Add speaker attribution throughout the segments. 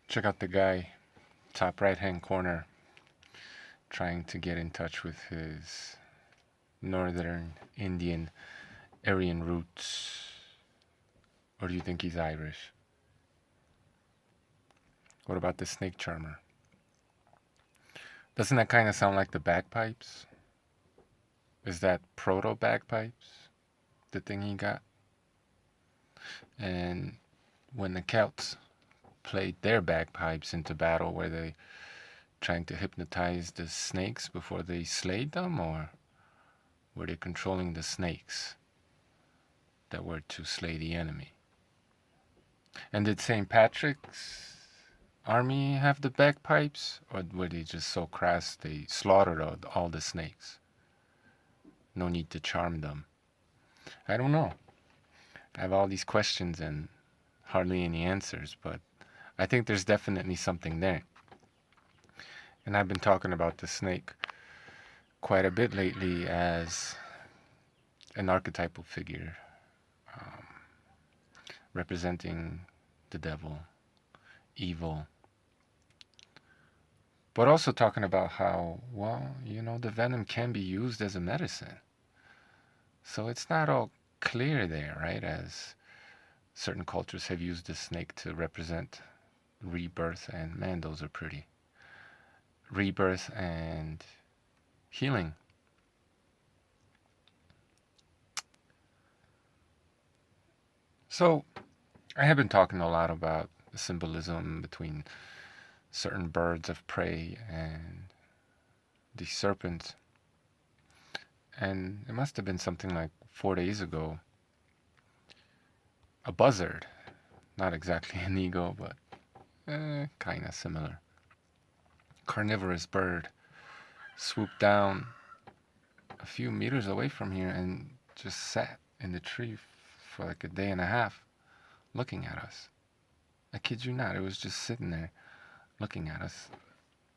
Speaker 1: Check out the guy, top right hand corner, trying to get in touch with his northern Indian Aryan roots. Or do you think he's Irish? What about the snake charmer? Doesn't that kind of sound like the bagpipes? Is that proto bagpipes? The thing he got? And when the Celts played their bagpipes into battle, were they trying to hypnotize the snakes before they slayed them, or were they controlling the snakes that were to slay the enemy? And did St. Patrick's army have the bagpipes, or were they just so crass they slaughtered all the snakes? No need to charm them. I don't know. I have all these questions and hardly any answers, but I think there's definitely something there. And I've been talking about the snake quite a bit lately as an archetypal figure, um, representing the devil, evil, but also talking about how, well, the venom can be used as a medicine. So it's not all clear there, right? As certain cultures have used the snake to represent rebirth, and man, those are pretty. Rebirth and healing. So I have been talking a lot about the symbolism between certain birds of prey and the serpent. And it must have been something like 4 days ago. A buzzard, not exactly an eagle, but kind of similar. Carnivorous bird swooped down a few meters away from here and just sat in the tree for like a day and a half looking at us. I kid you not, it was just sitting there looking at us.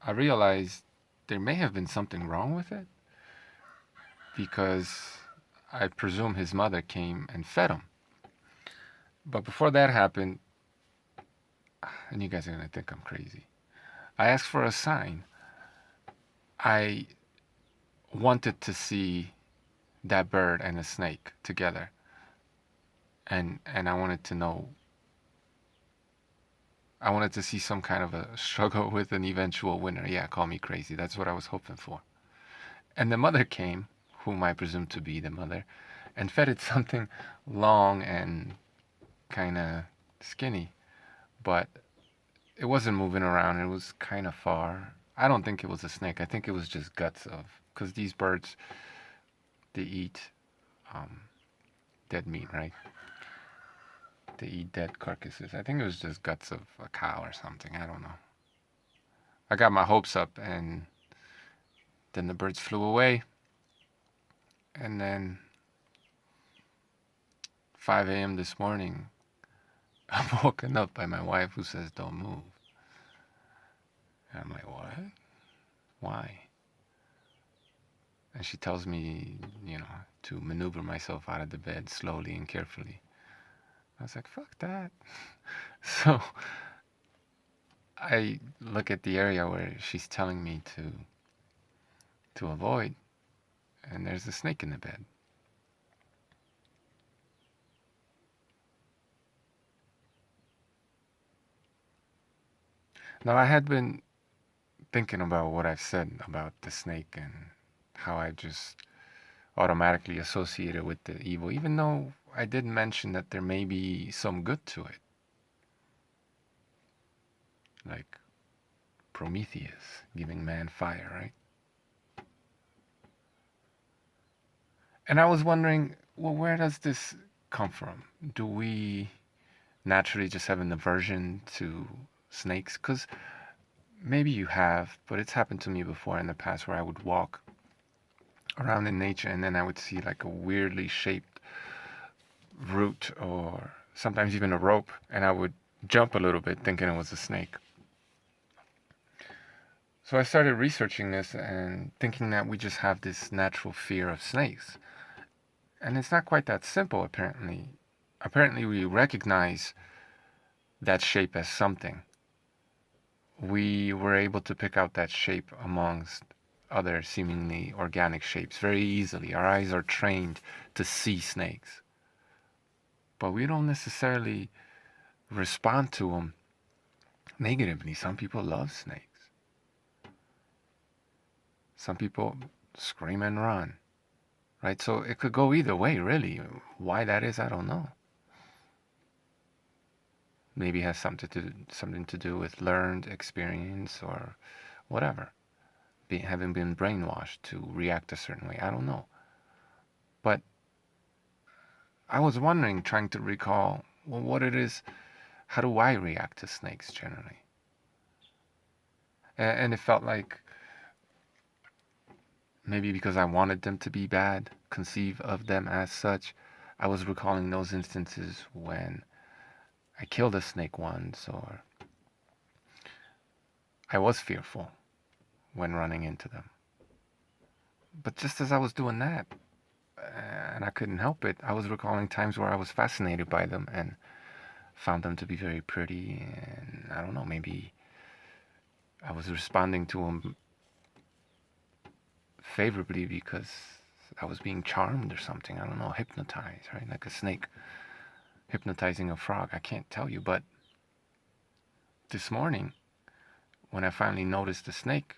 Speaker 1: I realized there may have been something wrong with it because I presume his mother came and fed him. But before that happened, and you guys are going to think I'm crazy, I asked for a sign. I wanted to see that bird and a snake together. And I wanted to know, I wanted to see some kind of a struggle with an eventual winner. Yeah, call me crazy. That's what I was hoping for. And the mother came, whom I presume to be the mother, and fed it something long and kind of skinny. But it wasn't moving around. It was kind of far. I don't think it was a snake. I think it was just guts of, because these birds, they eat dead meat, right? They eat dead carcasses. I think it was just guts of a cow or something. I don't know. I got my hopes up, and then the birds flew away. And then 5 a.m. this morning, I'm woken up by my wife who says, "Don't move." And I'm like, "What? Why?" And she tells me, to maneuver myself out of the bed slowly and carefully. I was like, fuck that. So I look at the area where she's telling me to avoid, and there's a snake in the bed. Now, I had been thinking about what I've said about the snake and how I just automatically associate it with the evil, even though I did mention that there may be some good to it. Like Prometheus giving man fire, right? And I was wondering, well, where does this come from? Do we naturally just have an aversion to snakes? Because maybe you have, but it's happened to me before in the past where I would walk around in nature and then I would see like a weirdly shaped root or sometimes even a rope, and I would jump a little bit thinking it was a snake. So I started researching this and thinking that we just have this natural fear of snakes. And it's not quite that simple, apparently. Apparently, we recognize that shape as something. we were able to pick out that shape amongst other seemingly organic shapes very easily. Our eyes are trained to see snakes, but we don't necessarily respond to them negatively. Some people love snakes. Some people scream and run, right? So it could go either way, really. Why that is, I don't know. Maybe it has something to do with learned experience or whatever. Having been brainwashed to react a certain way. I don't know. But I was wondering, trying to recall, well, what it is, how do I react to snakes generally? And it felt like maybe because I wanted them to be bad, conceive of them as such, I was recalling those instances when I killed a snake once, or I was fearful when running into them. But just as I was doing that, and I couldn't help it, I was recalling times where I was fascinated by them and found them to be very pretty, and I don't know, maybe I was responding to them favorably because I was being charmed or something. I don't know, hypnotized, right? Like a snake hypnotizing a frog. I can't tell you, but this morning, when I finally noticed the snake,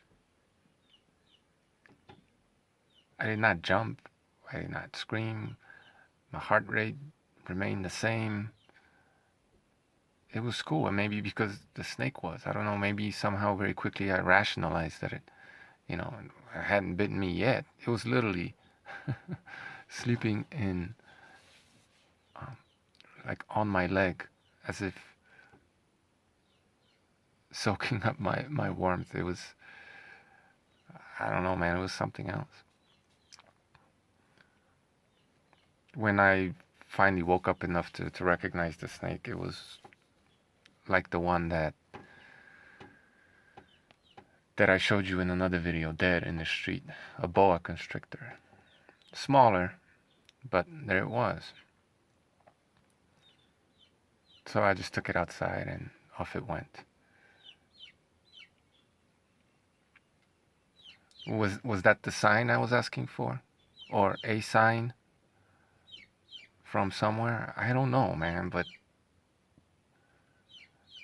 Speaker 1: I did not jump, I did not scream, my heart rate remained the same. It was cool, and maybe because the snake was, I don't know, maybe somehow very quickly I rationalized that it, it hadn't bitten me yet. It was literally sleeping in, like on my leg, as if soaking up my warmth. It was, I don't know, man, it was something else. When I finally woke up enough to recognize the snake, it was like the one that I showed you in another video, dead in the street, a boa constrictor. Smaller, but there it was. So I just took it outside and off it went. Was that the sign I was asking for? Or a sign from somewhere? I don't know, man, but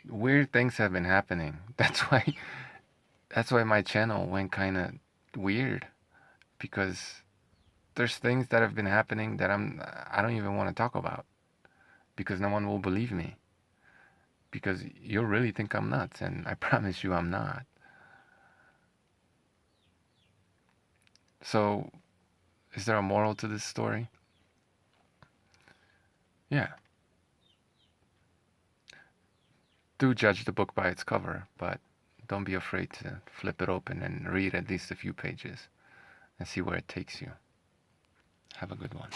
Speaker 1: weird things have been happening. That's why my channel went kind of weird, because there's things that have been happening that I don't even want to talk about, because no one will believe me, because you'll really think I'm nuts, and I promise you I'm not. So, is there a moral to this story? Yeah. Do judge the book by its cover, but don't be afraid to flip it open and read at least a few pages and see where it takes you. Have a good one.